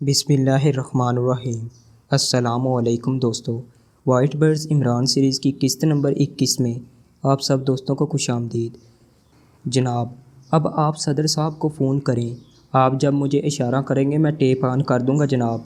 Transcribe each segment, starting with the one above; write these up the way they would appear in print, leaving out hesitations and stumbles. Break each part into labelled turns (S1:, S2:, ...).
S1: بسم اللہ الرحمن الرحیم۔ السلام علیکم دوستو، وائٹ برڈز عمران سیریز کی قسط نمبر 21 میں آپ سب دوستوں کو خوش آمدید۔ جناب، اب آپ صدر صاحب کو فون کریں، آپ جب مجھے اشارہ کریں گے میں ٹیپ آن کر دوں گا جناب،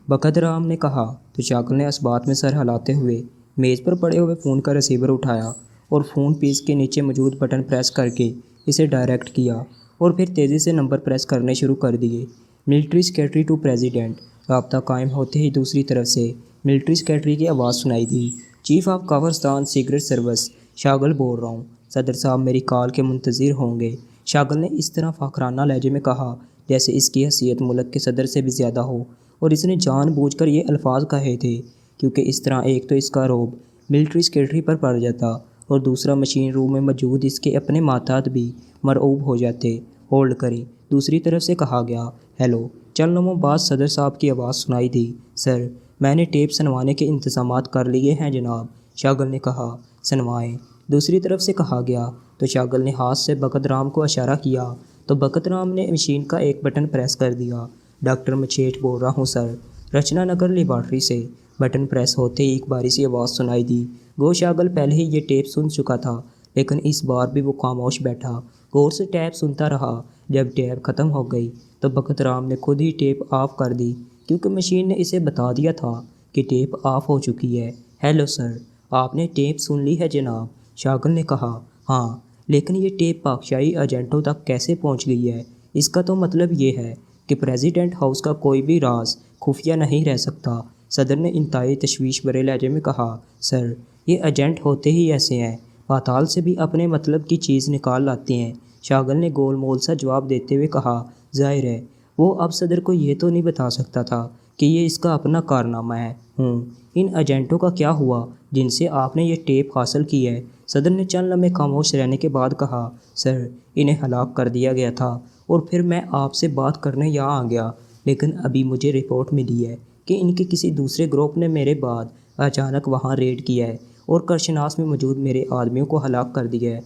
S1: بقت رام نے کہا تو شاکر نے اسبات میں سر ہلاتے ہوئے میز پر پڑے ہوئے فون کا ریسیور اٹھایا اور فون پیس کے نیچے موجود بٹن پریس کر کے اسے ڈائریکٹ کیا اور پھر تیزی سے نمبر پریس کرنے شروع کر دیے۔ Military secretary to president. رابطہ قائم ہوتے ہی دوسری طرف سے ملٹری سیکریٹری کی آواز سنائی دی۔ چیف آف قبرستان سیکرٹ سروس، شاگل بول رہا ہوں، صدر صاحب میری کال کے منتظر ہوں گے۔ شاگل نے اس طرح فخرانہ لہجے میں کہا جیسے اس کی حیثیت ملک کے صدر سے بھی زیادہ ہو، اور اس نے جان بوجھ کر یہ الفاظ کہے تھے کیونکہ اس طرح ایک تو اس کا رعب ملٹری سیکریٹری پر پڑ جاتا اور دوسرا مشین روم میں موجود اس کے اپنے ماتحت بھی مرعوب ہو جاتے۔ ہولڈ کریں، دوسری طرف سے کہا گیا۔ ہیلو۔ چند لمحوں بعد صدر صاحب کی آواز سنائی دی۔ سر، میں نے ٹیپ سنوانے کے انتظامات کر لیے ہیں جناب، شاگل نے کہا۔ سنوائیں، دوسری طرف سے کہا گیا تو شاگل نے ہاتھ سے بقت رام کو اشارہ کیا تو بقت رام نے مشین کا ایک بٹن پریس کر دیا۔ ڈاکٹر مچیٹ بول رہا ہوں سر، رچنا نگر لیبارٹری سے۔ بٹن پریس ہوتے ہی ایک باری سی آواز سنائی دی۔ گو شاگل پہلے ہی یہ ٹیپ سن چکا تھا لیکن اس بار بھی وہ خاموش بیٹھا، غور سے ٹیپ سنتا رہا۔ جب ٹیپ ختم ہو گئی تو بقت رام نے خود ہی ٹیپ آف کر دی کیونکہ مشین نے اسے بتا دیا تھا کہ ٹیپ آف ہو چکی ہے۔ ہیلو سر، آپ نے ٹیپ سن لی ہے جناب، شاگل نے کہا۔ ہاں، لیکن یہ ٹیپ پاکشاہی ایجنٹوں تک کیسے پہنچ گئی ہے؟ اس کا تو مطلب یہ ہے کہ پریزیڈنٹ ہاؤس کا کوئی بھی راز خفیہ نہیں رہ سکتا، صدر نے انتہائی تشویش بھرے لہجے میں کہا۔ سر، یہ ایجنٹ ہوتے ہی ایسے ہیں، پاتال سے بھی اپنے مطلب کی چیز نکال لاتے ہیں، شاگل نے گول مول سا جواب دیتے ہوئے کہا۔ ظاہر ہے وہ اب صدر کو یہ تو نہیں بتا سکتا تھا کہ یہ اس کا اپنا کارنامہ ہے۔ ان ایجنٹوں کا کیا ہوا جن سے آپ نے یہ ٹیپ حاصل کی ہے؟ صدر نے چند لمحے خاموش رہنے کے بعد کہا۔ سر، انہیں ہلاک کر دیا گیا تھا اور پھر میں آپ سے بات کرنے یہاں آ گیا، لیکن ابھی مجھے رپورٹ ملی ہے کہ ان کے کسی دوسرے گروپ نے میرے بعد اچانک وہاں ریڈ کیا ہے اور کرشناس میں موجود میرے آدمیوں کو ہلاک کر دیا ہے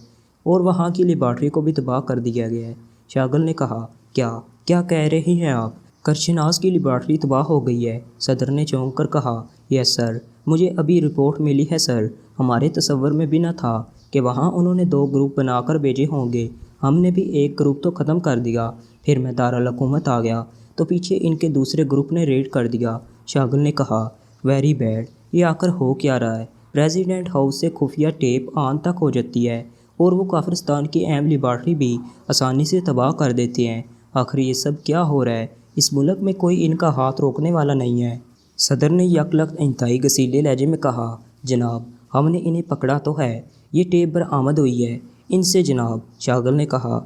S1: اور وہاں کی لیبارٹری کو بھی تباہ کر دیا گیا ہے۔ شاگل نے کہا۔ کیا کہہ رہے ہیں آپ؟ کرشناس کی لیبارٹری تباہ ہو گئی ہے، صدر نے چونک کر کہا۔ یس سر، مجھے ابھی رپورٹ ملی ہے سر، ہمارے تصور میں بھی نہ تھا کہ وہاں انہوں نے 2 گروپ بنا کر بھیجے ہوں گے، ہم نے بھی ایک گروپ تو ختم کر دیا، پھر میں دارالحکومت آ گیا تو پیچھے ان کے دوسرے گروپ نے ریڈ کر دیا۔ شاگل نے کہا۔ ویری بیڈ، یہ آ کر ہو کیا رہا ہے؟ پریزیڈنٹ ہاؤس سے خفیہ ٹیپ آن تک ہو جاتی ہے اور وہ کافرستان کی اہم لیبارٹری بھی آسانی سے تباہ کر دیتے ہیں، آخر یہ سب کیا ہو رہا ہے؟ اس ملک میں کوئی ان کا ہاتھ روکنے والا نہیں ہے، صدر نے یک لخت انتہائی غصیلے لہجے میں کہا۔ جناب، ہم نے انہیں پکڑا تو ہے، یہ ٹیپ برآمد ہوئی ہے ان سے جناب، شاگل نے کہا۔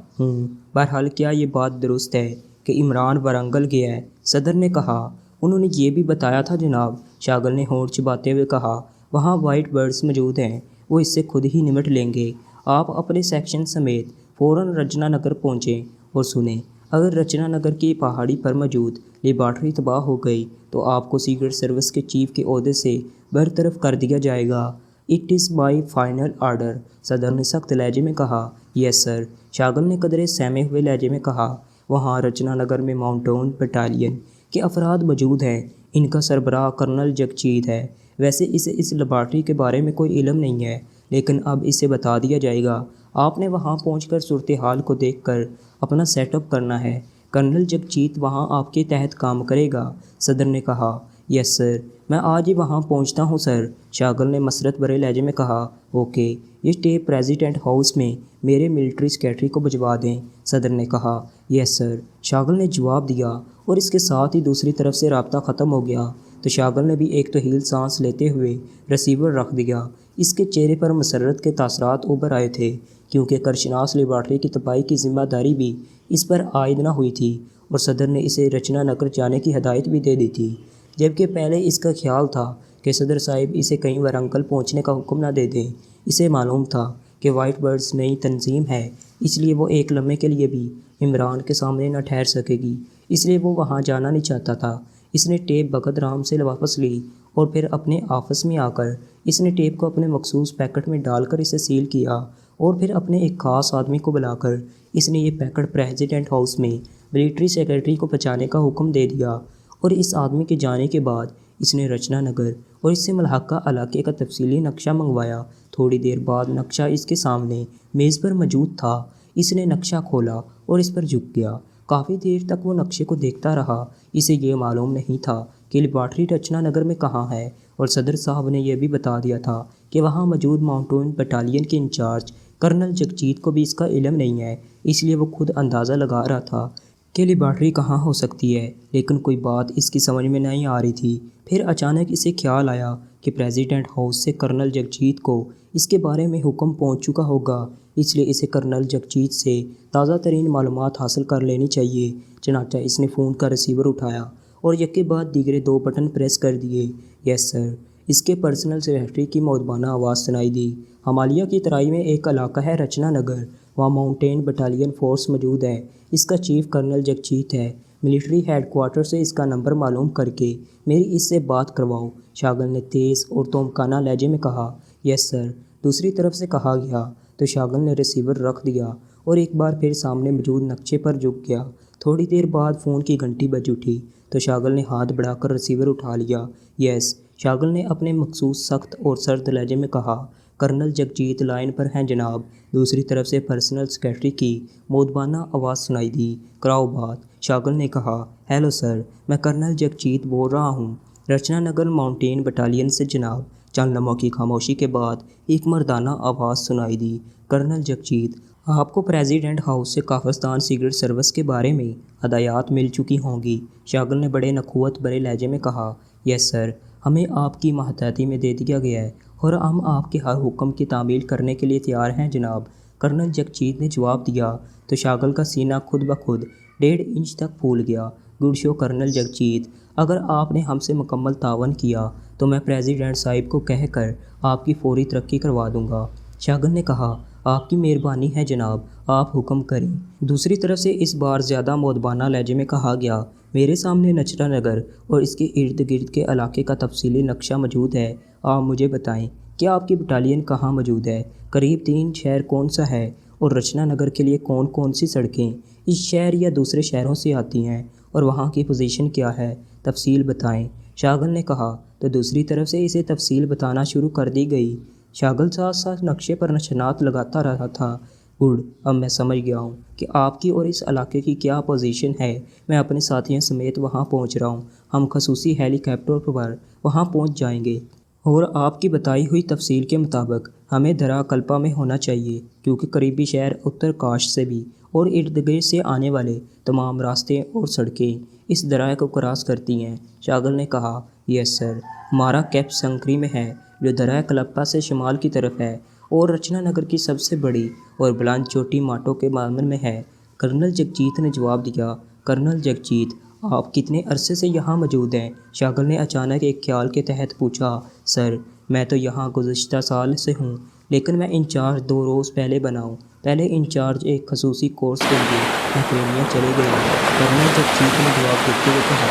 S1: بہرحال کیا یہ بات درست ہے کہ عمران ورنگل گیا ہے؟ صدر نے کہا۔ انہوں نے یہ بھی بتایا تھا جناب، شاگل نے ہونٹ چباتے ہوئے کہا۔ وہاں وائٹ برڈز موجود ہیں، وہ اس سے خود ہی نمٹ لیں گے، آپ اپنے سیکشن سمیت فوراً رچنا نگر پہنچیں اور سنیں، اگر رچنا نگر کی پہاڑی پر موجود لیبارٹری تباہ ہو گئی تو آپ کو سیکرٹ سروس کے چیف کے عہدے سے برطرف کر دیا جائے گا۔ It is my final order, صدر نے سخت لہجے میں کہا۔ یس سر، شاگل نے قدرے سہمے ہوئے لہجے میں کہا۔ وہاں رچنا نگر میں ماؤنٹون بٹالین کے افراد موجود ہیں، ان کا سربراہ کرنل جگجیت ہے، ویسے اسے اس لیبارٹری کے بارے میں کوئی علم نہیں ہے لیکن اب اسے بتا دیا جائے گا، آپ نے وہاں پہنچ کر صورتحال کو دیکھ کر اپنا سیٹ اپ کرنا ہے، کرنل جگجیت وہاں آپ کے تحت کام کرے گا، صدر نے کہا۔ یس سر، میں آج ہی وہاں پہنچتا ہوں سر، شاگل نے مسرت بھرے لہجے میں کہا۔ اوکے، یہ ٹیپ پریزیڈنٹ ہاؤس میں میرے ملٹری سیکریٹری کو بھجوا دیں، صدر نے کہا۔ یس سر، شاگل نے جواب دیا اور اس کے ساتھ ہی دوسری طرف سے رابطہ ختم ہو گیا تو شاگل نے بھی ایک طویل سانس لیتے ہوئے ریسیور رکھ دیا۔ اس کے چہرے پر مسرت کے تاثرات ابھر آئے تھے کیونکہ کرشناس لیبارٹری کی تباہی کی ذمہ داری بھی اس پر عائد نہ ہوئی تھی اور صدر نے اسے رچنا نگر جانے کی ہدایت بھی دے دی تھی، جبکہ پہلے اس کا خیال تھا کہ صدر صاحب اسے کہیں ورنگل پہنچنے کا حکم نہ دے دیں۔ اسے معلوم تھا کہ وائٹ برڈز نئی تنظیم ہے، اس لیے وہ ایک لمحے کے لیے بھی عمران کے سامنے نہ ٹھہر سکے گی، اس لیے وہ وہاں جانا نہیں چاہتا تھا۔ اس نے ٹیپ بقت رام سے واپس لی اور پھر اپنے آفس میں آ کر اس نے ٹیپ کو اپنے مخصوص پیکٹ میں ڈال کر اسے سیل کیا اور پھر اپنے ایک خاص آدمی کو بلا کر اس نے یہ پیکٹ پریزیڈنٹ ہاؤس میں ملٹری سیکریٹری کو پہنچانے کا حکم دے دیا اور اس آدمی کے جانے کے بعد اس نے رچنا نگر اور اس سے ملحقہ علاقے کا تفصیلی نقشہ منگوایا۔ تھوڑی دیر بعد نقشہ اس کے سامنے میز پر موجود تھا۔ اس نے نقشہ کھولا اور اس پر جھک گیا۔ کافی دیر تک وہ نقشے کو دیکھتا رہا۔ اسے یہ معلوم نہیں تھا کہ لیبارٹری رچنا نگر میں کہاں ہے، اور صدر صاحب نے یہ بھی بتا دیا تھا کہ وہاں موجود ماؤنٹین بٹالین کے انچارج کرنل جگجیت کو بھی اس کا علم نہیں ہے، اس لیے وہ خود اندازہ لگا رہا تھا کہ لیبارٹری کہاں ہو سکتی ہے، لیکن کوئی بات اس کی سمجھ میں نہیں آ رہی تھی۔ پھر اچانک اسے خیال آیا کہ پریزیڈنٹ ہاؤس سے کرنل جگجیت کو اس کے بارے میں حکم پہنچ چکا ہوگا، اس لیے اسے کرنل جگجیت سے تازہ ترین معلومات حاصل کر لینی چاہیے۔ چنانچہ اس نے فون کا ریسیور اٹھایا اور یکے بعد دیگرے 2 بٹن پریس کر دیے۔ یس سر، اس کے پرسنل سیکریٹری کی مؤدبانہ آواز سنائی دی۔ ہمالیہ کی ترائی میں ایک علاقہ ہے رچنا نگر، وہاں ماؤنٹین بٹالین فورس موجود ہے۔ اس کا چیف کرنل جگجیت ہے۔ ملٹری ہیڈ کوارٹر سے اس کا نمبر معلوم کر کے میری اس سے بات کرواؤ، شاگل نے تیز اور تومکانہ لہجے میں کہا۔ یس سر، دوسری طرف سے کہا گیا تو شاگل نے ریسیور رکھ دیا اور ایک بار پھر سامنے موجود نقشے پر جھک گیا۔ تھوڑی دیر بعد فون کی گھنٹی بج اٹھی تو شاگل نے ہاتھ بڑھا کر ریسیور اٹھا لیا۔ یس، شاگل نے اپنے مخصوص سخت اور سرد لہجے میں کہا۔ کرنل جگجیت لائن پر ہیں جناب۔ دوسری طرف سے پرسنل سیکریٹری کی مؤدبانہ آواز سنائی دی۔ کراؤ بات، شاگل نے کہا۔ ہیلو سر، میں کرنل جگجیت بول رہا ہوں، رچنا نگر ماؤنٹین بٹالین سے جناب۔ چند لمحوں کی خاموشی کے بعد ایک مردانہ آواز سنائی دی۔ کرنل جگجیت، آپ کو پریزیڈنٹ ہاؤس سے پاکستان سیکرٹ سروس کے بارے میں ہدایات مل چکی ہوں گی، شاگل نے بڑے نخوت بھرے لہجے میں کہا۔ یس سر، ہمیں آپ کی ماتحتی میں دے دیا گیا ہے اور ہم آپ کے ہر حکم کی تعمیل کرنے کے لیے تیار ہیں جناب، کرنل جگجیت نے جواب دیا تو شاگل کا سینہ خود بخود 1.5 انچ تک پھول گیا۔ گڈ شو کرنل جگجیت، اگر آپ نے ہم سے مکمل تعاون کیا تو میں پریزیڈنٹ صاحب کو کہہ کر آپ کی فوری ترقی کروا دوں گا، شاگل نے کہا۔ آپ کی مہربانی ہے جناب، آپ حکم کریں۔ دوسری طرف سے اس بار زیادہ مؤدبانہ لہجے میں کہا گیا۔ میرے سامنے رچنا نگر اور اس کے ارد گرد کے علاقے کا تفصیلی نقشہ موجود ہے۔ آپ مجھے بتائیں کہ آپ کی بٹالین کہاں موجود ہے، قریب 3 شہر کون سا ہے، اور رچنا نگر کے لیے کون کون سی سڑکیں اس شہر یا دوسرے شہروں سے آتی ہیں، اور وہاں کی پوزیشن کیا ہے، تفصیل بتائیں، شاگل نے کہا۔ تو دوسری طرف سے اسے تفصیل بتانا شروع کر دی گئی۔ شاگل ساتھ ساتھ نقشے پر نشانات لگاتا رہا تھا۔ گڈ، اب میں سمجھ گیا ہوں کہ آپ کی اور اس علاقے کی کیا پوزیشن ہے۔ میں اپنے ساتھیوں سمیت وہاں پہنچ رہا ہوں۔ ہم خصوصی ہیلی کاپٹر پر وہاں پہنچ جائیں گے، اور آپ کی بتائی ہوئی تفصیل کے مطابق ہمیں درہ کلپا میں ہونا چاہیے، کیونکہ قریبی شہر اتر کاش سے بھی اور ارد گرد سے آنے والے تمام راستے اور سڑکیں اس درہ کو کراس کرتی ہیں، شاگل نے کہا۔ یس سر، ہمارا کیمپ سنکری میں ہے جو درہ کلپا سے شمال کی طرف ہے، اور رچنا نگر کی سب سے بڑی اور بلند چوٹی ماٹو کے مامن میں ہے، کرنل جگجیت نے جواب دیا۔ کرنل جگجیت، آپ کتنے عرصے سے یہاں موجود ہیں، شاگل نے اچانک ایک خیال کے تحت پوچھا۔ سر، میں تو یہاں گزشتہ سال سے ہوں، لیکن میں انچارج 2 روز پہلے بنا ہوں۔ پہلے انچارج ایک خصوصی کورس کے لیے کینیا چلے گئے ہیں، کرنل جگجیت نے جواب دیتے ہوئے کہا۔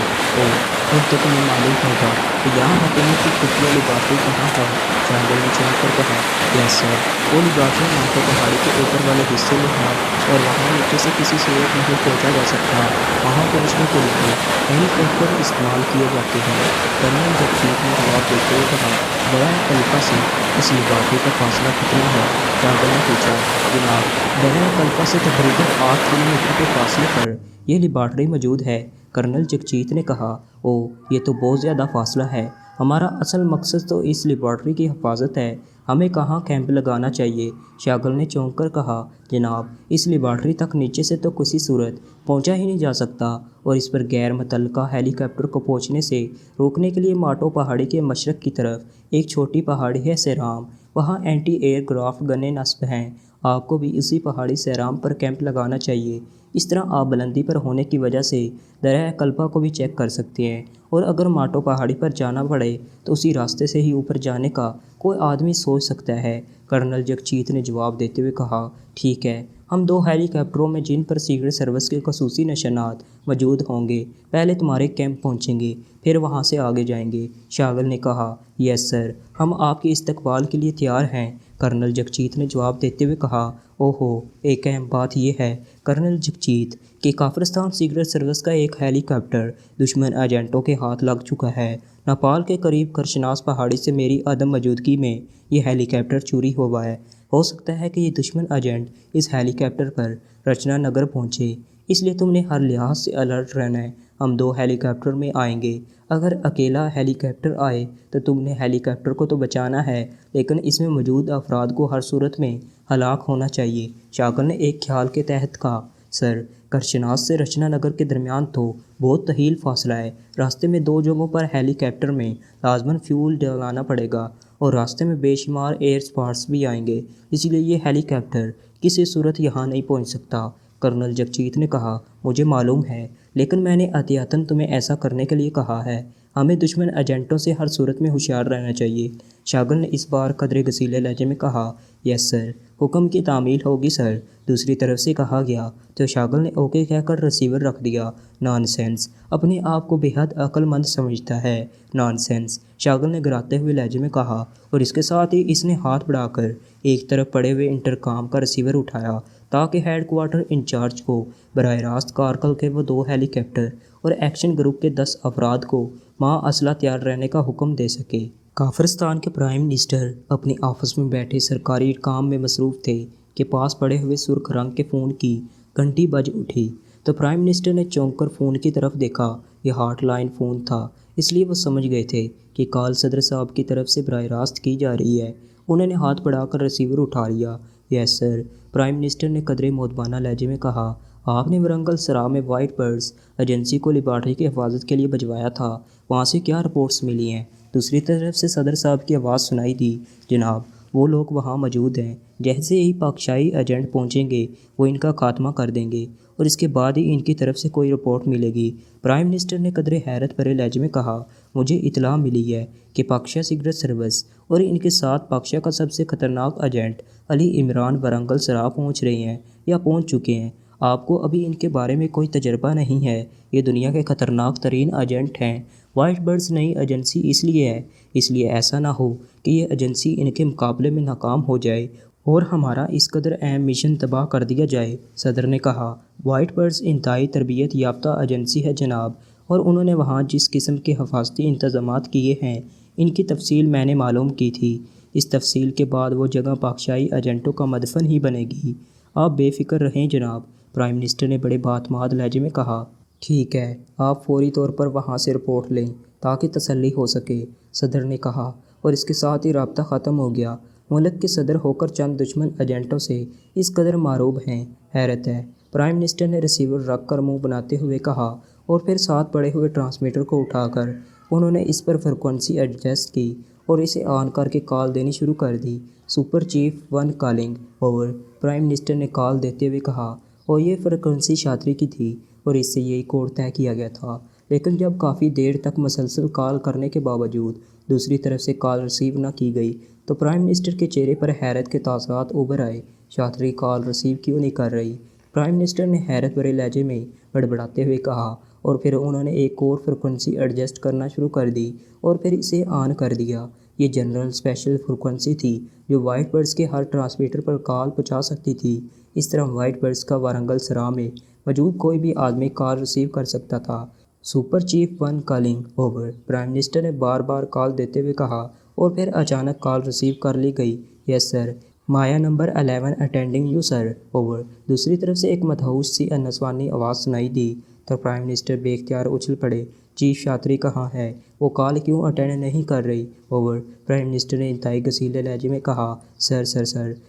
S1: اب تو تمہیں معلوم ہوگا کہ یہاں حکومت کی خفیہ لیبارٹری کہاں ہے، شاگل نے چونک کر کہا۔ یس سر، وہ لیبارٹری مانٹو پہاڑی کے اوپر والے حصے میں ہے، اور وہاں نیچے سے کسی صورت نہیں پہنچا جا سکتا۔ وہاں پہنچنے کے لیے ہیلی کاپٹر استعمال کیے جاتے ہیں، کرنل جگجیت نے جواب دیتے ہوئے کہا۔ درہ کلپا سے اس لیبارٹری کا فاصلہ کتنا ہے، شاگل نے پوچھا۔ جناب، درہ کلپا سے تقریباً 8 کلومیٹر کے فاصلے پر یہ لیبارٹری موجود ہے، کرنل جگجیت نے کہا۔ اوہ، یہ تو بہت زیادہ فاصلہ ہے۔ ہمارا اصل مقصد تو اس لیبارٹری کی حفاظت ہے، ہمیں کہاں کیمپ لگانا چاہیے، شاگل نے چونک کر کہا۔ جناب، اس لیبارٹری تک نیچے سے تو کسی صورت پہنچا ہی نہیں جا سکتا، اور اس پر غیر متعلقہ ہیلی کاپٹر کو پہنچنے سے روکنے کے لیے ماٹو پہاڑی کے مشرق کی طرف ایک چھوٹی پہاڑی ہے سیرام، وہاں اینٹی ایئر کرافٹ گنیں نصب ہیں۔ آپ کو بھی اسی پہاڑی سیرام پر کیمپ لگانا چاہیے، اس طرح آپ بلندی پر ہونے کی وجہ سے درہ کلپا کو بھی چیک کر سکتے ہیں، اور اگر ماٹو پہاڑی پر جانا پڑے تو اسی راستے سے ہی اوپر جانے کا کوئی آدمی سوچ سکتا ہے، کرنل جگجیت نے جواب دیتے ہوئے کہا۔ ٹھیک ہے، ہم 2 ہیلی کاپٹروں میں جن پر سیکرٹ سروس کے خصوصی نشانات موجود ہوں گے پہلے تمہارے کیمپ پہنچیں گے، پھر وہاں سے آگے جائیں گے۔ شاغل نے کہا، یس سر، ہم آپ کے استقبال کے لیے تیار ہیں۔ کرنل جگجیت نے جواب دیتے ہوئے کہا، اوہو، ایک اہم بات یہ ہے کرنل جگجیت کہ کافرستان سیکرٹ سروس کا ایک ہیلی کاپٹر دشمن ایجنٹوں کے ہاتھ لگ چکا ہے۔ نیپال کے قریب کرشناس پہاڑی سے میری عدم موجودگی میں یہ ہیلی کاپٹر چوری ہوا ہے۔ ہو سکتا ہے کہ یہ دشمن ایجنٹ اس ہیلی کاپٹر پر رچنا نگر پہنچے، اس لیے تم نے ہر لحاظ سے الرٹ رہنا ہے۔ ہم 2 ہیلی کاپٹر میں آئیں گے۔ اگر اکیلا ہیلی کاپٹر آئے تو تم نے ہیلی کاپٹر کو تو بچانا ہے، لیکن اس میں موجود افراد کو ہر صورت میں ہلاک ہونا چاہیے۔ شاغل نے ایک خیال کے تحت کہا، سر، کرشناس سے رچنا نگر کے درمیان تو بہت طویل فاصلہ ہے۔ راستے میں 2 جگہوں پر ہیلی کاپٹر میں لازماً فیول ڈلانا پڑے گا اور راستے میں بے شمار ایئر سپاٹس بھی آئیں گے، اس لیے یہ ہیلی کاپٹر کسی صورت یہاں نہیں پہنچ سکتا۔ کرنل جگجیت نے کہا، مجھے معلوم ہے، لیکن میں نے احتیاطاً تمہیں ایسا کرنے کے لیے کہا ہے۔ ہمیں دشمن ایجنٹوں سے ہر صورت میں ہوشیار رہنا چاہیے۔ شاغل نے اس بار قدرے غصیلے لہجے میں کہا، یس سر، حکم کی تعمیل ہوگی سر۔ دوسری طرف سے کہا گیا تو شاغل نے اوکے کہہ کر ریسیور رکھ دیا۔ نان سینس، اپنے آپ کو بے حد عقل مند سمجھتا ہے۔ نان سینس، شاغل نے گراتے ہوئے لہجے میں کہا، اور اس کے ساتھ ہی اس نے ہاتھ بڑھا کر ایک طرف پڑے ہوئے انٹرکام کا ریسیور اٹھایا تاکہ ہیڈ کوارٹر انچارج کو براہ راست کارکل کے وہ 2 ہیلی کاپٹر اور ایکشن گروپ کے 10 افراد کو مع اسلحہ تیار رہنے کا حکم دے سکے۔ کافرستان کے پرائم منسٹر اپنے آفس میں بیٹھے سرکاری کام میں مصروف تھے کہ پاس پڑے ہوئے سرخ رنگ کے فون کی گھنٹی بج اٹھی تو پرائم منسٹر نے چونک کر فون کی طرف دیکھا۔ یہ ہاٹ لائن فون تھا، اس لیے وہ سمجھ گئے تھے کہ کال صدر صاحب کی طرف سے براہ راست کی جا رہی ہے۔ انہوں نے ہاتھ بڑھا کر ریسیور اٹھا لیا۔ یس سر، پرائم منسٹر نے قدرے مؤدبانہ لہجے میں کہا، آپ نے ورنگل سرا میں وائٹ برڈز ایجنسی کو لیبارٹری کی حفاظت کے لیے بھجوایا تھا، وہاں سے کیا رپورٹس ملی ہیں؟ دوسری طرف سے صدر صاحب کی آواز سنائی دی، جناب، وہ لوگ وہاں موجود ہیں۔ جیسے ہی پاکشاہی ایجنٹ پہنچیں گے وہ ان کا خاتمہ کر دیں گے اور اس کے بعد ہی ان کی طرف سے کوئی رپورٹ ملے گی۔ پرائم منسٹر نے قدرے حیرت بھرے لہجے میں کہا، مجھے اطلاع ملی ہے کہ پاکشا سیکرٹ سروس اور ان کے ساتھ پاکشا کا سب سے خطرناک ایجنٹ علی عمران ورنگل سرا پہنچ رہے ہیں یا پہنچ چکے ہیں۔ آپ کو ابھی ان کے بارے میں کوئی تجربہ نہیں ہے۔ یہ دنیا کے خطرناک ترین ایجنٹ ہیں۔ وائٹ برڈز نئی ایجنسی اس لیے ایسا نہ ہو کہ یہ ایجنسی ان کے مقابلے میں ناکام ہو جائے اور ہمارا اس قدر اہم مشن تباہ کر دیا جائے۔ صدر نے کہا، وائٹ برڈز انتہائی تربیت یافتہ ایجنسی ہے جناب، اور انہوں نے وہاں جس قسم کے حفاظتی انتظامات کیے ہیں ان کی تفصیل میں نے معلوم کی تھی۔ اس تفصیل کے بعد وہ جگہ پاکشاہی ایجنٹوں کا مدفن ہی بنے گی۔ آپ بے فکر رہیں جناب، پرائم منسٹر نے بڑے باعتماد لہجے میں کہا۔ ٹھیک ہے، آپ فوری طور پر وہاں سے رپورٹ لیں تاکہ تسلی ہو سکے، صدر نے کہا، اور اس کے ساتھ ہی رابطہ ختم ہو گیا۔ ملک کے صدر ہو کر چند دشمن ایجنٹوں سے اس قدر معروب ہیں، حیرت ہے۔ پرائم منسٹر نے ریسیور رکھ کر منہ بناتے ہوئے کہا، اور پھر ساتھ پڑے ہوئے ٹرانسمیٹر کو اٹھا کر انہوں نے اس پر فریکوینسی ایڈجسٹ کی اور اسے آن کر کے کال دینی شروع کر دی۔ Super chief 1 calling, over, prime minister نے کال دیتے ہوئے کہا، اور یہ فریکوینسی شاتری کی تھی اور اس سے یہی کوڈ طے کیا گیا تھا۔ لیکن جب کافی دیر تک مسلسل کال کرنے کے باوجود دوسری طرف سے کال ریسیو نہ کی گئی تو پرائم منسٹر کے چہرے پر حیرت کے تاثرات ابھر آئے۔ شاتری کال ریسیو کیوں نہیں کر رہی؟ پرائم منسٹر نے حیرت بھرے لہجے میں بڑبڑاتے ہوئے کہا، اور پھر انہوں نے ایک اور فریکوینسی ایڈجسٹ کرنا شروع کر دی اور پھر اسے آن کر دیا۔ یہ جنرل اسپیشل فریکوینسی تھی جو وائٹ برڈز کے ہر ٹرانسمیٹر پر کال پہنچا سکتی تھی۔ اس طرح وائٹ برڈز کا وارنگل سرا میں موجود کوئی بھی آدمی کال ریسیو کر سکتا تھا۔ Super chief 1 calling, over, prime minister نے بار بار کال دیتے ہوئے کہا، اور پھر اچانک کال ریسیو کر لی گئی۔ Yes sir, Maya number 11 attending you sir, over. دوسری طرف سے ایک مدہوش سی نسوانی آواز سنائی دی تو پرائم منسٹر بے اختیار اچھل پڑے۔ چیف شاتری کہاں ہے؟ وہ کال کیوں اٹینڈ نہیں کر رہی؟ اوور، پرائم منسٹر نے انتہائی غصیلے لہجے میں کہا، سر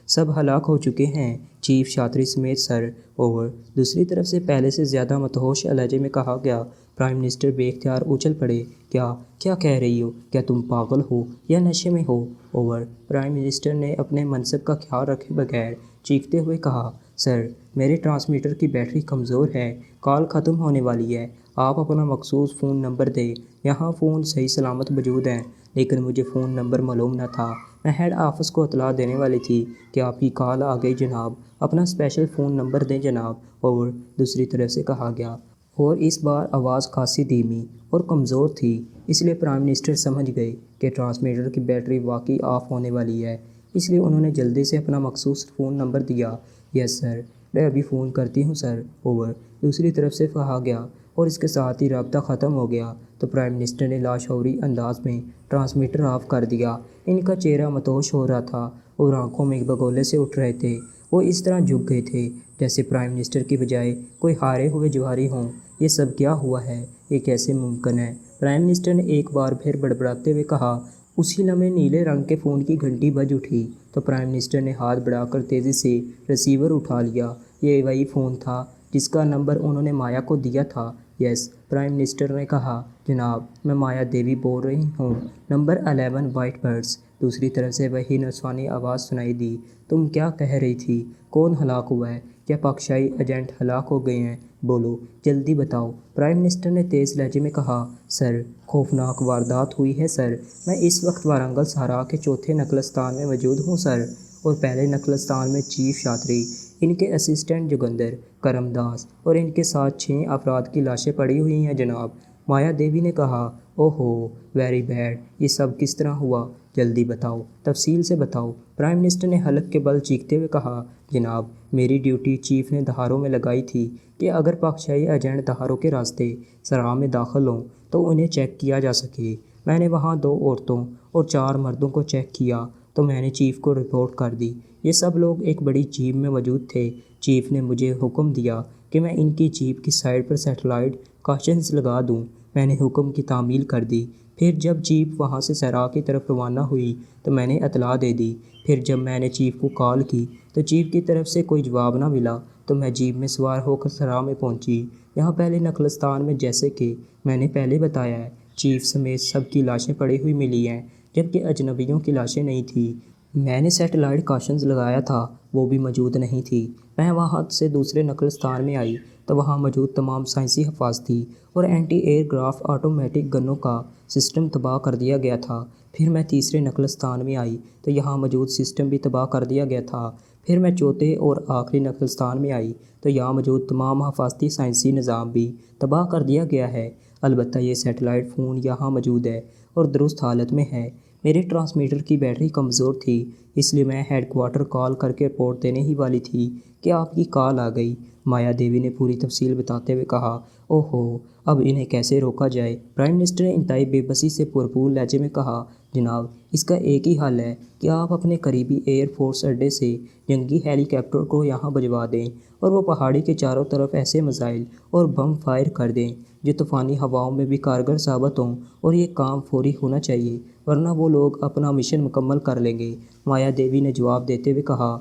S1: سب ہلاک ہو چکے ہیں، چیف شاتری سمیت سر، اوور۔ دوسری طرف سے پہلے سے زیادہ مدہوش لہجے میں کہا گیا۔ پرائم منسٹر بے اختیار اچھل پڑے، کیا کہہ رہی ہو؟ کیا تم پاگل ہو یا نشے میں ہو؟ اوور، پرائم منسٹر نے اپنے منصب کا خیال رکھے بغیر چیختے ہوئے کہا، سر، میرے ٹرانسمیٹر کی بیٹری کمزور ہے، کال ختم ہونے والی ہے، آپ اپنا مخصوص فون نمبر دیں، یہاں فون صحیح سلامت موجود ہیں۔ لیکن مجھے فون نمبر معلوم نہ تھا۔ میں ہیڈ آفس کو اطلاع دینے والی تھی کہ آپ کی کال آ گئی جناب، اپنا اسپیشل فون نمبر دیں جناب۔ اور دوسری طرف سے کہا گیا، اور اس بار آواز خاصی دھیمی اور کمزور تھی، اس لیے پرائم منسٹر سمجھ گئے کہ ٹرانسمیٹر کی بیٹری واقعی آف ہونے والی ہے، اس لیے انہوں نے جلدی سے اپنا مخصوص فون نمبر دیا۔ یس سر، میں ابھی فون کرتی ہوں سر، اوور، دوسری طرف سے کہا گیا، اور اس کے ساتھ ہی رابطہ ختم ہو گیا تو پرائم منسٹر نے لاشعوری انداز میں ٹرانسمیٹر آف کر دیا۔ ان کا چہرہ متوش ہو رہا تھا اور آنکھوں میں بگولے سے اٹھ رہے تھے۔ وہ اس طرح جھک گئے تھے جیسے پرائم منسٹر کی بجائے کوئی ہارے ہوئے جوہری ہوں۔ یہ سب کیا ہوا ہے؟ یہ کیسے ممکن ہے؟ پرائم منسٹر نے ایک بار پھر بڑبڑاتے ہوئے کہا۔ اسی لمحے نیلے رنگ کے فون کی گھنٹی بج اٹھی تو پرائم منسٹر نے ہاتھ بڑھا کر تیزی سے ریسیور اٹھا لیا۔ یہ وہی فون تھا جس کا نمبر انہوں نے مایا کو دیا تھا۔ یس، پرائم منسٹر نے کہا، جناب میں مایا دیوی بول رہی ہوں، نمبر 11 وائٹ برڈز۔ دوسری طرف سے وہی نسوانی آواز سنائی دی، تم کیا کہہ رہی تھی؟ کون ہلاک ہوا ہے؟ کیا پاکشاہی ایجنٹ ہلاک ہو گئے ہیں؟ بولو، جلدی بتاؤ۔ پرائم منسٹر نے تیز لہجے میں کہا، سر خوفناک واردات ہوئی ہے سر، میں اس وقت وارنگل صحرا کے چوتھے نقلستان میں موجود ہوں سر، اور پہلے نقلستان میں چیف شاتری، ان کے اسسٹنٹ جوگندر کرم داس اور ان کے ساتھ 6 افراد کی لاشیں پڑی ہوئی ہیں جناب۔ مایا دیوی نے کہا، اوہو ویری بیڈ، یہ سب کس طرح ہوا؟ جلدی بتاؤ، تفصیل سے بتاؤ۔ پرائم منسٹر نے حلق کے بل چیختے ہوئے کہا، جناب میری ڈیوٹی چیف نے دہاروں میں لگائی تھی کہ اگر پاکشاہی ایجنٹ دہاروں کے راستے صحرا میں داخل ہوں تو انہیں چیک کیا جا سکے۔ میں نے وہاں 2 عورتوں اور 4 مردوں کو چیک کیا تو میں نے چیف کو رپورٹ کر دی۔ یہ سب لوگ ایک بڑی جیپ میں موجود تھے۔ چیف نے مجھے حکم دیا کہ میں ان کی جیپ کی سائڈ پر سیٹلائٹ کاشنز لگا دوں۔ میں نے حکم کی تعمیل کر دی۔ پھر جب جیپ وہاں سے صحرا کی طرف روانہ ہوئی تو میں نے اطلاع دے دی۔ پھر جب میں نے چیف کو کال کی تو چیف کی طرف سے کوئی جواب نہ ملا تو میں جیپ میں سوار ہو کر صحرا میں پہنچی۔ یہاں پہلے نقلستان میں جیسے کہ میں نے پہلے بتایا ہے، چیف سمیت سب کی لاشیں پڑی ہوئی ملی ہیں، جبکہ اجنبیوں کی لاشیں نہیں تھیں۔ میں نے سیٹلائٹ کاشنز لگایا تھا، وہ بھی موجود نہیں تھی۔ میں وہاں سے دوسرے نقلستان میں آئی تو وہاں موجود تمام سائنسی حفاظتی اور اینٹی ایئر کرافٹ آٹومیٹک گنوں کا سسٹم تباہ کر دیا گیا تھا۔ پھر میں تیسرے نقلستان میں آئی تو یہاں موجود سسٹم بھی تباہ کر دیا گیا تھا۔ پھر میں چوتھے اور آخری نقلستان میں آئی تو یہاں موجود تمام حفاظتی سائنسی نظام بھی تباہ کر دیا گیا ہے۔ البتہ یہ سیٹلائٹ فون یہاں موجود ہے اور درست حالت میں ہے۔ میرے ٹرانسمیٹر کی بیٹری کمزور تھی، اس لیے میں ہیڈ کوارٹر کال کر کے رپورٹ دینے ہی والی تھی کہ آپ کی کال آ گئی۔ مایا دیوی نے پوری تفصیل بتاتے ہوئے کہا، اوہو اب انہیں کیسے روکا جائے؟ پرائم منسٹر نے انتہائی بے بسی سے پرپور لہجے میں کہا، جناب اس کا ایک ہی حل ہے کہ آپ اپنے قریبی ایئر فورس اڈے سے جنگی ہیلی کاپٹر کو یہاں بھجوا دیں اور وہ پہاڑی کے چاروں طرف ایسے میزائل اور بم فائر کر دیں جو طوفانی ہواؤں میں بھی کارگر ثابت ہوں، اور یہ کام فوری ہونا چاہیے ورنہ وہ لوگ اپنا مشن مکمل کر لیں گے۔ مایا دیوی نے جواب دیتے ہوئے کہا،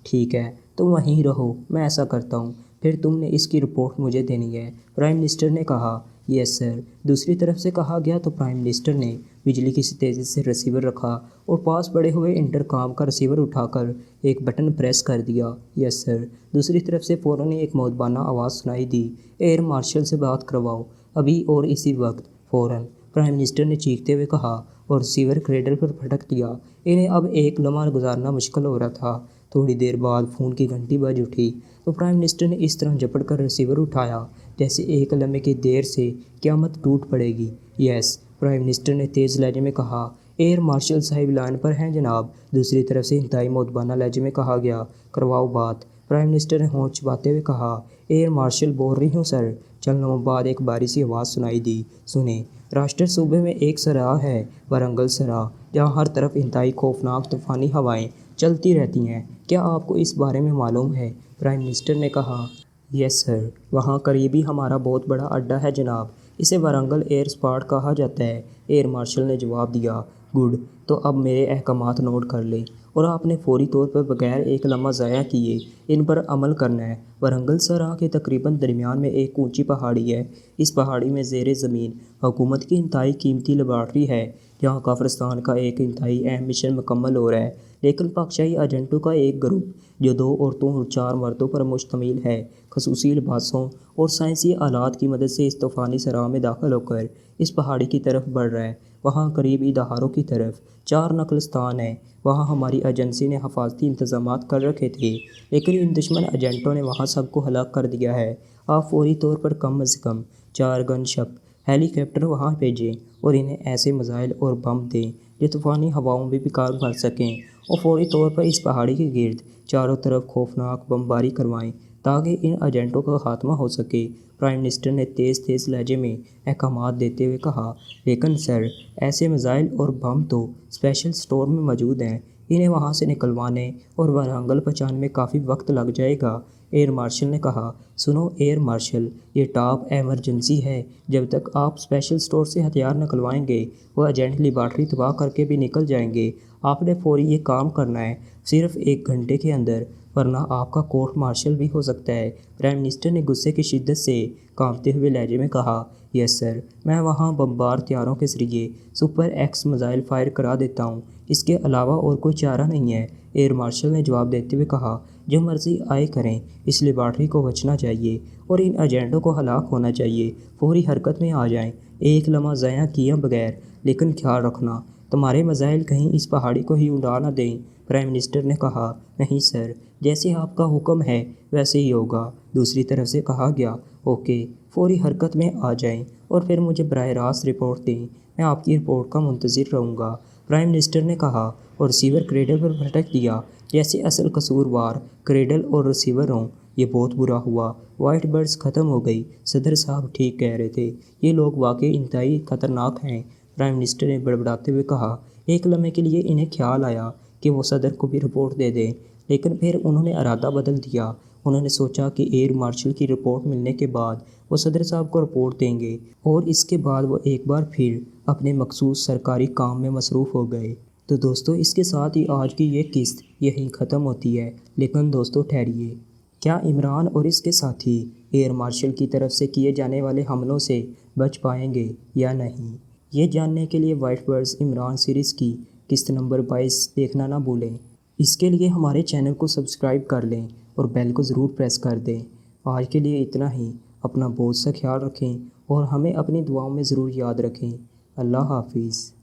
S1: ٹھیک ہے، تم وہیں رہو، میں ایسا کرتا ہوں، پھر تم نے اس کی رپورٹ مجھے دینی ہے۔ پرائم منسٹر نے کہا، یس سر۔ دوسری طرف سے کہا گیا تو پرائم منسٹر نے بجلی کی تیزی سے ریسیور رکھا اور پاس پڑے ہوئے انٹرکام کا ریسیور اٹھا کر ایک بٹن پریس کر دیا۔ یس سر۔ دوسری طرف سے فوراً ایک مؤدبانہ آواز سنائی دی، ایئر مارشل سے بات کرواؤ، ابھی اور اسی وقت، فوراً، پرائم منسٹر نے چیختے ہوئے کہا اور ریسیور کریڈل پر پٹک دیا۔ انہیں اب ایک لمحہ گزارنا مشکل ہو رہا تھا۔ تھوڑی دیر بعد فون کی گھنٹی بج اٹھی تو پرائم منسٹر نے اس طرح جھپٹ کر ریسیور اٹھایا جیسے ایک لمحے کی دیر سے قیامت ٹوٹ پڑے گی۔ یس، پرائم منسٹر نے تیز لہجے میں کہا، ایئر مارشل صاحب لائن پر ہیں جناب۔ دوسری طرف سے انتہائی مؤدبانہ لہجے میں کہا گیا، کرواؤ بات۔ پرائم منسٹر نے ہونٹ چباتے ہوئے کہا، ایئر مارشل بول رہی ہوں سر۔ چند لمحوں بعد ایک باری سی آواز سنائی دی، سنیں، راشٹر صوبے میں ایک صحرا ہے، وارنگل صحرا، جہاں ہر طرف انتہائی خوفناک طوفانی ہوائیں چلتی رہتی ہیں۔ کیا آپ کو اس بارے میں معلوم ہے؟ پرائم منسٹر نے کہا، یس سر، وہاں قریب ہی ہمارا بہت بڑا اڈا ہے جناب، اسے وارنگل ایئر اسپاٹ کہا جاتا ہے۔ ایئر مارشل نے جواب دیا، گڈ، تو اب میرے احکامات نوٹ کر لیں اور آپ نے فوری طور پر بغیر ایک لمحہ ضائع کیے ان پر عمل کرنا ہے۔ ورنگل سرا کے تقریباً درمیان میں ایک اونچی پہاڑی ہے۔ اس پہاڑی میں زیر زمین حکومت کی انتہائی قیمتی لیبارٹری ہے، جہاں کافرستان کا ایک انتہائی اہم مشن مکمل ہو رہا ہے۔ لیکن پاکشاہی ایجنٹوں کا ایک گروپ جو 2 عورتوں اور 4 مردوں پر مشتمل ہے، خصوصی لباسوں اور سائنسی آلات کی مدد سے اس طوفانی صحرا میں داخل ہو کر اس پہاڑی کی طرف بڑھ رہا ہے۔ وہاں قریبی دہاروں کی طرف 4 نقلستان ہیں۔ وہاں ہماری ایجنسی نے حفاظتی انتظامات کر رکھے تھے، لیکن ان دشمن ایجنٹوں نے وہاں سب کو ہلاک کر دیا ہے۔ آپ فوری طور پر کم از کم 4 گن شپ ہیلی کاپٹر وہاں بھیجیں اور انہیں ایسے میزائل اور بم دیں جو طوفانی ہواؤں میں بھی کام کر سکیں، اور فوری طور پر اس پہاڑی کے گرد چاروں طرف خوفناک بمباری کروائیں تاکہ ان ایجنٹوں کا خاتمہ ہو سکے۔ پرائم منسٹر نے تیز لہجے میں احکامات دیتے ہوئے کہا، لیکن سر، ایسے میزائل اور بم تو اسپیشل اسٹور میں موجود ہیں، انہیں وہاں سے نکلوانے اور ورنگل پہنچانے میں کافی وقت لگ جائے گا۔ ایئر مارشل نے کہا، سنو ایئر مارشل، یہ ٹاپ ایمرجنسی ہے۔ جب تک آپ اسپیشل اسٹور سے ہتھیار نکلوائیں گے، وہ ایجنٹ لیبارٹری تباہ کر کے بھی نکل جائیں گے۔ آپ نے فوری یہ کام کرنا ہے، صرف 1 گھنٹے کے اندر، ورنہ آپ کا کورٹ مارشل بھی ہو سکتا ہے۔ پرائم منسٹر نے غصے کی شدت سے کانپتے ہوئے لہجے میں کہا، یس سر، میں وہاں بمبار طیاروں کے ذریعے سپر ایکس میزائل فائر کرا دیتا ہوں، اس کے علاوہ اور کوئی چارہ نہیں ہے۔ ایئر مارشل نے جواب دیتے ہوئے کہا، جو مرضی آئے کریں، اس لیبارٹری کو بچنا چاہیے اور ان ایجنٹوں کو ہلاک ہونا چاہیے۔ فوری حرکت میں آ جائیں، ایک لمحہ ضائع کیے بغیر، لیکن خیال رکھنا تمہارے میزائل کہیں اس پہاڑی کو ہی اڑا نہ دیں۔ پرائم منسٹر نے کہا، نہیں سر، جیسے آپ کا حکم ہے ویسے ہی ہوگا۔ دوسری طرف سے کہا گیا، اوکے، فوری حرکت میں آ جائیں اور پھر مجھے براہ راست رپورٹ دیں، میں آپ کی رپورٹ کا منتظر رہوں گا۔ پرائم منسٹر نے کہا اور ریسیور کریڈل پر پھٹک دیا جیسے اصل قصوروار کریڈل اور ریسیور ہوں۔ یہ بہت برا ہوا، وائٹ برڈز ختم ہو گئی۔ صدر صاحب ٹھیک کہہ رہے تھے، یہ لوگ واقعی انتہائی خطرناک ہیں۔ پرائم منسٹر نے بڑبڑاتے ہوئے کہا، ایک لمحے کے لیے انہیں خیال آیا کہ وہ صدر کو بھی رپورٹ دے دیں، لیکن پھر انہوں نے ارادہ بدل دیا۔ انہوں نے سوچا کہ ایئر مارشل کی رپورٹ ملنے کے بعد وہ صدر صاحب کو رپورٹ دیں گے، اور اس کے بعد وہ ایک بار پھر اپنے مخصوص سرکاری کام میں مصروف ہو گئے۔ تو دوستو، اس کے ساتھ ہی آج کی یہ قسط یہیں ختم ہوتی ہے، لیکن دوستو ٹھہریے، کیا عمران اور اس کے ساتھی ایئر مارشل کی طرف سے کیے جانے والے حملوں سے بچ پائیں گے یا نہیں؟ یہ جاننے کے لیے وائٹ برڈز عمران سیریز کی قسط نمبر 22 دیکھنا نہ بھولیں۔ اس کے لیے ہمارے چینل کو سبسکرائب کر لیں اور بیل کو ضرور پریس کر دیں۔ آج کے لیے اتنا ہی۔ اپنا بہت سا خیال رکھیں اور ہمیں اپنی دعاؤں میں ضرور یاد رکھیں۔ اللہ حافظ۔